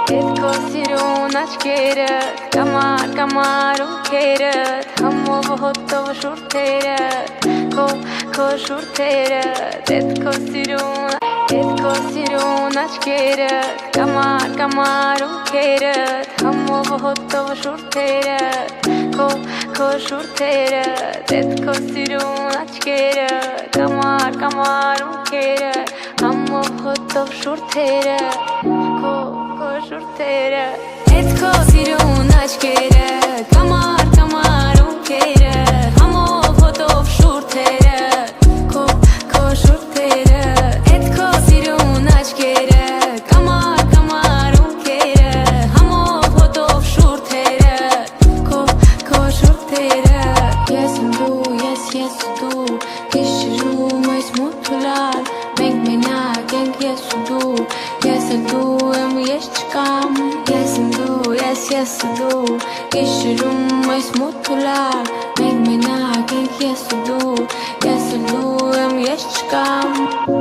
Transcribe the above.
Հետքո սիրուն աչքերդ Կամար, կամար ունքերդ Համով հոտով շուրթերդ Քո շուրթերդ Հետքո սիրուն աչքերդ Կամար, կամար ունքերդ Համով հոտով շուրթերդ Քո շուրթերդ Հետքո սիրուն աչքերդ Կամար, կամար ունքերդ Համով հոտով շուրթերդ Քո շուրթերդ Հետքո սիրուն աչքերդ Կամար, կամար ունքերդ Համով հոտով շուրթերդ Քո շուրթերդ Հետքո սիրուն աչքերդ Կամար, կամար ունքերդ Համով հոտով շուրթերդ Քո շուրթերդ Ես եմ դու, ես դու Գիշերում այս մութուլար Մենք մենակ ենք ես ու դու Ես էլ դու եմ ես չկամ Ես եմ դու, ես դու Գիշերում այս մութուլար Մենք մենակ ենք ես ու դու Ես էլ դու եմ ես չկամ